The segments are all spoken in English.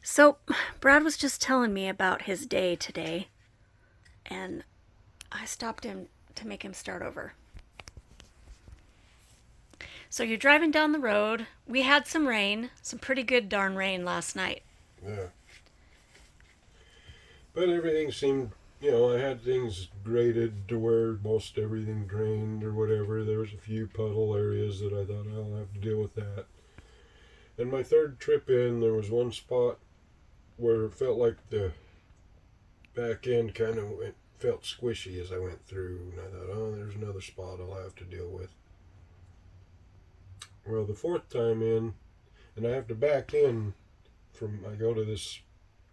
So, Brad was just telling me about his day today, and I stopped him to make him start over. So, you're driving down the road. We had some rain, some pretty good darn rain last night. Yeah. But everything seemed, I had things graded to where most everything drained or whatever. There was a few puddle areas that I thought I'll have to deal with that. And my third trip in, there was one spot where it felt like the back end kind of felt squishy as I went through. And I thought, oh, there's another spot I'll have to deal with. Well, the fourth time in, and I have to back in I go to this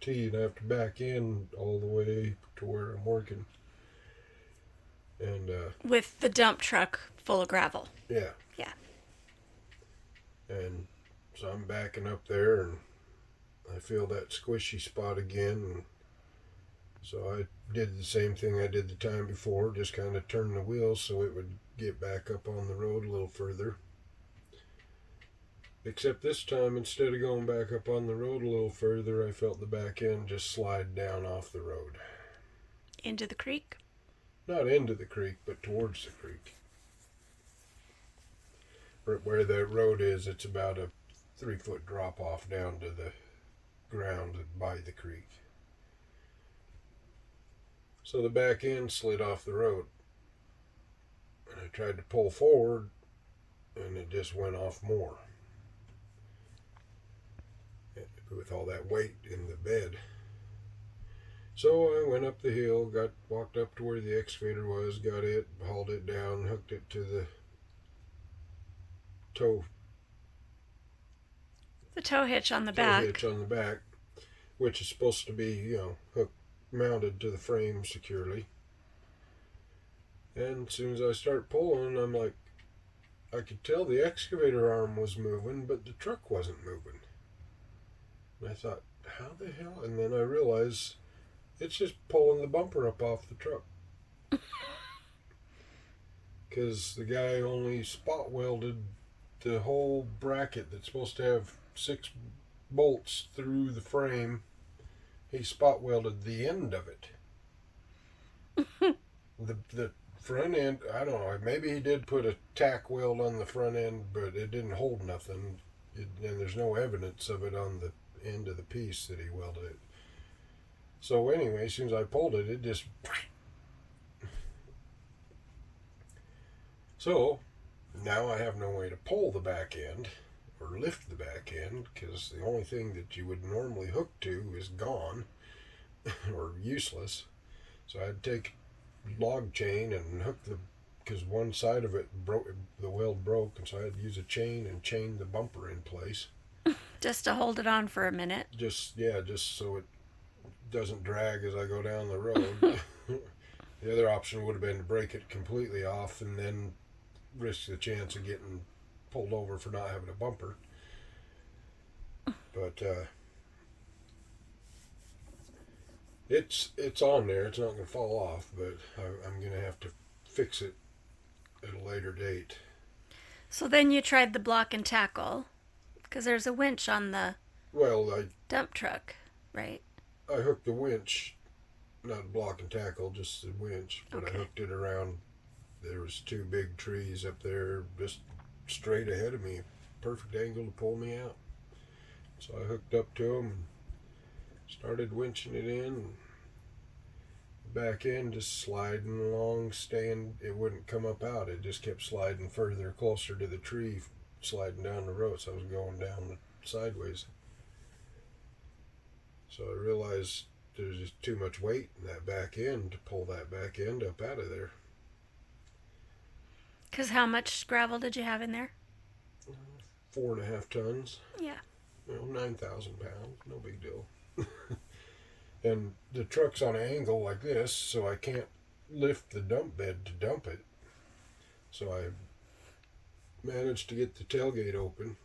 T and I have to back in all the way to where I'm working. And With the dump truck full of gravel. yeah, Yeah. and so I'm backing up there and I feel that squishy spot again. And so I did the same thing I did the time before, just kind of turned the wheel so it would get back up on the road a little further. Except this time, instead of going back up on the road a little further, I felt the back end just slide down off the road. Into the creek. Not into the creek, but towards the creek. Where the road is, it's about a 3-foot drop off down to the ground by the creek. So the back end slid off the road. And I tried to pull forward, and it just went off more. With all that weight in the bed. So I went up the hill, walked up to where the excavator was, got it, hauled it down, hooked it to the tow The tow hitch on the tow back. hitch on the back, which is supposed to be, hooked mounted to the frame securely. And as soon as I start pulling, I'm like, I could tell the excavator arm was moving, but the truck wasn't moving. And I thought, how the hell? And then I realized it's just pulling the bumper up off the truck. Because the guy only spot welded the whole bracket that's supposed to have 6 bolts through the frame. He spot welded the end of it. The front end, I don't know, maybe he did put a tack weld on the front end, but it didn't hold nothing. And there's no evidence of it on the end of the piece that he welded it. So anyway, as soon as I pulled it, it just... So now I have no way to pull the back end or lift the back end because the only thing that you would normally hook to is gone or useless. So I'd take log chain and hook because one side of it broke, the weld broke, and so I had to use a chain and chain the bumper in place. Just to hold it on for a minute. Just so it doesn't drag as I go down the road. The other option would have been to break it completely off and then risk the chance of getting pulled over for not having a bumper. But it's on there. It's not going to fall off, but I'm going to have to fix it at a later date. So then you tried the block and tackle, because there's a winch on the Well, dump truck, right? I hooked the winch, not block and tackle, just the winch, but Okay. I hooked it around. There was 2 big trees up there just straight ahead of me, perfect angle to pull me out. So I hooked up to them and started winching it in. Back end just sliding along, staying. It wouldn't come up out. It just kept sliding further, closer to the tree, sliding down the road. So I was going down sideways. So I realized there's just too much weight in that back end to pull that back end up out of there. Because how much gravel did you have in there? 4.5 tons. Yeah. 9,000 pounds. No big deal. And the truck's on an angle like this, so I can't lift the dump bed to dump it. So I managed to get the tailgate open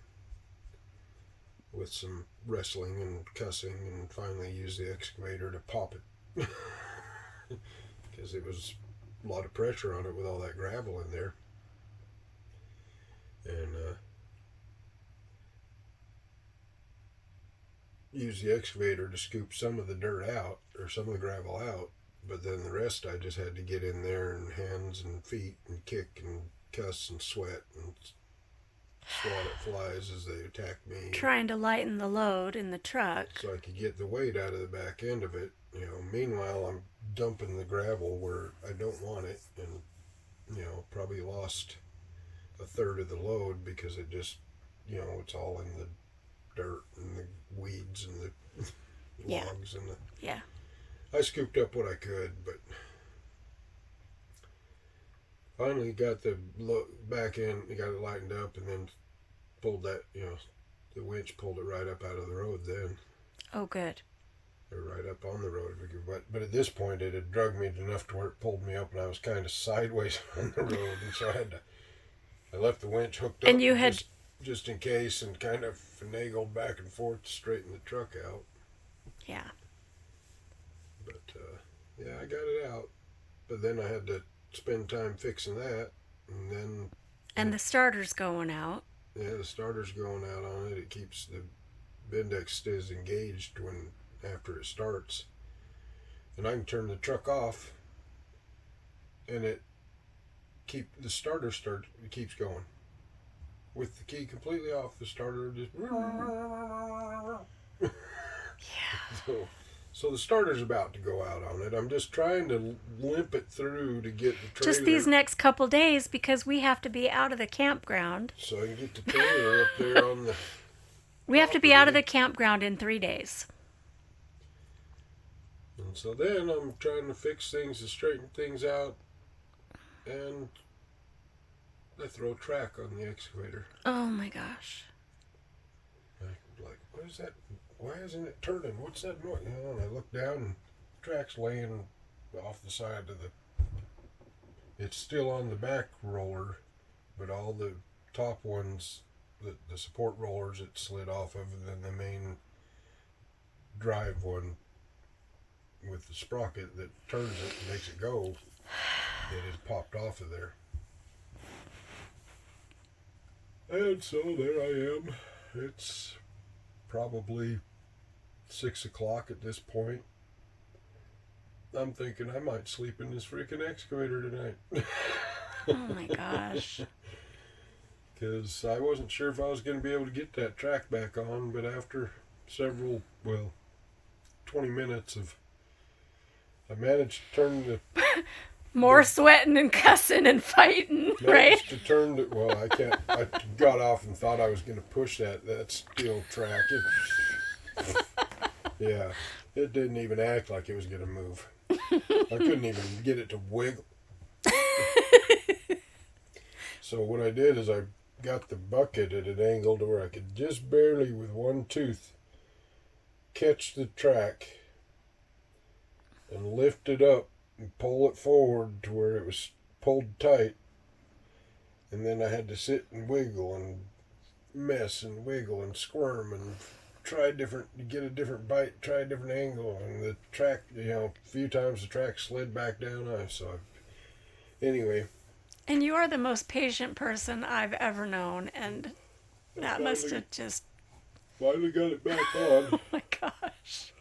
with some wrestling and cussing, and finally used the excavator to pop it. Because it was a lot of pressure on it with all that gravel in there. And use the excavator to scoop some of the dirt out or some of the gravel out, but then the rest I just had to get in there and hands and feet and kick and cuss and sweat and swat at flies as they attack me. Trying to lighten the load in the truck. So I could get the weight out of the back end of it. You know, meanwhile I'm dumping the gravel where I don't want it, and you know, probably lost a third of the load because it just, you know, it's all in the dirt and the weeds and the Yeah. logs and the. Yeah. I scooped up what I could, but finally got the back end, got it lightened up, and then pulled that, you know, the winch pulled it right up out of the road then. Oh, good. Or right up on the road. But at this point, it had drug me enough to where it pulled me up, and I was kind of sideways on the road, and so I left the winch hooked up. And you had just in case, and kind of finagled back and forth to straighten the truck out. Yeah. But yeah, I got it out. But then I had to spend time fixing that, and then. And the starter's going out. Yeah, the starter's going out on it. It keeps the Bendix stays engaged after it starts, and I can turn the truck off, and it keeps going with the key completely off. The starter just Yeah. so the starter's about to go out on it. I'm just trying to limp it through to get the trailer. Just these next couple days because we have to be out of the campground. So I can get the trailer up there on the. We have to be out of the campground in 3 days. And so then I'm trying to fix things and straighten things out, and I throw track on the excavator. Oh my gosh. I'm like, what is that? Why isn't it turning? What's that noise? You know, and I look down, and the track's laying off the side of the. It's still on the back roller, but all the top ones, the support rollers, it slid off of, and then the main drive one with the sprocket that turns it and makes it go, it has popped off of there. And so there I am. It's probably 6 o'clock at this point. I'm thinking I might sleep in this freaking excavator tonight. Oh my gosh. Because I wasn't sure if I was going to be able to get that track back on, but after 20 minutes of, I managed to turn the. More sweating and cussing and fighting, right? Managed to turn the. Well, I can't. I got off and thought I was going to push that steel track. Yeah, it didn't even act like it was going to move. I couldn't even get it to wiggle. So what I did is I got the bucket at an angle to where I could just barely, with one tooth, catch the track and lift it up and pull it forward to where it was pulled tight. And then I had to sit and wiggle and mess and wiggle and squirm and get a different bite, try a different angle. And the track, a few times the track slid back down. Anyway. And you are the most patient person I've ever known, and that must have just. Finally got it back on. Oh my gosh.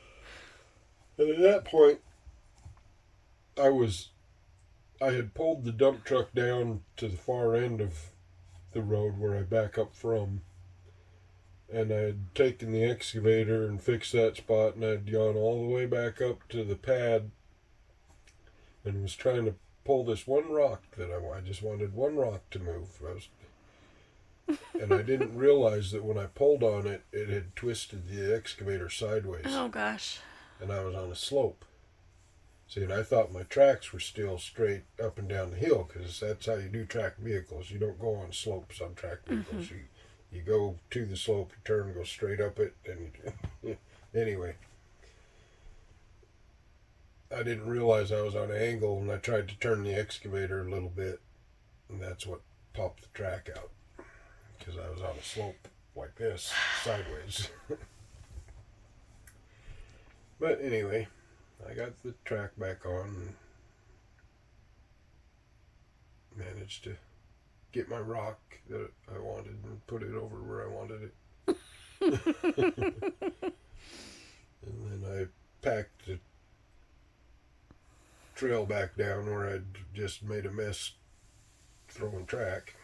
And at that point, I had pulled the dump truck down to the far end of the road where I back up from. And I had taken the excavator and fixed that spot, and I'd gone all the way back up to the pad and was trying to pull this one rock that I just wanted one rock to move. And I didn't realize that when I pulled on it, it had twisted the excavator sideways. Oh gosh. And I was on a slope. See, and I thought my tracks were still straight up and down the hill, because that's how you do track vehicles. You don't go on slopes on track vehicles. Mm-hmm. You go to the slope, you turn, go straight up it, and anyway. I didn't realize I was on an angle, and I tried to turn the excavator a little bit, and that's what popped the track out, because I was on a slope like this, sideways. But anyway, I got the track back on and managed to get my rock that I wanted and put it over where I wanted it. packed the trail back down where I'd just made a mess throwing track.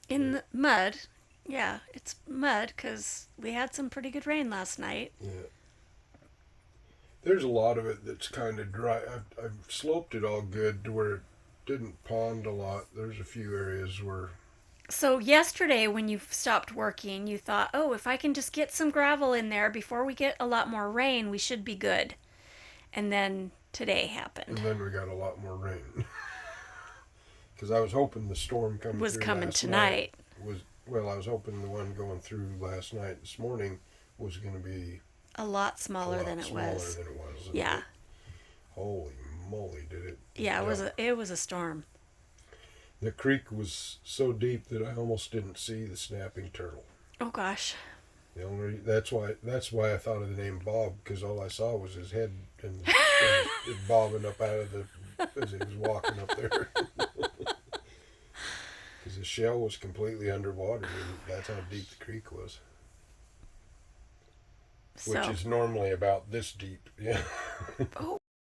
In the mud. Yeah, it's mud because we had some pretty good rain last night. Yeah. There's a lot of it that's kind of dry. I've sloped it all good to where it didn't pond a lot. There's a few areas where... So yesterday when you stopped working, you thought, oh, if I can just get some gravel in there before we get a lot more rain, we should be good. And then today happened. And then we got a lot more rain. Because I was hoping the storm Was through coming last tonight. I was hoping the one going through last night, this morning, was going to be A lot smaller than it was. Yeah. Holy moly, did it? Yeah, it was a storm. The creek was so deep that I almost didn't see the snapping turtle. Oh gosh. That's why I thought of the name Bob, because all I saw was his head and it bobbing up out of as he was walking up there. Because the shell was completely underwater, and that's how deep the creek was. Which is normally about this deep. Yeah. Oh,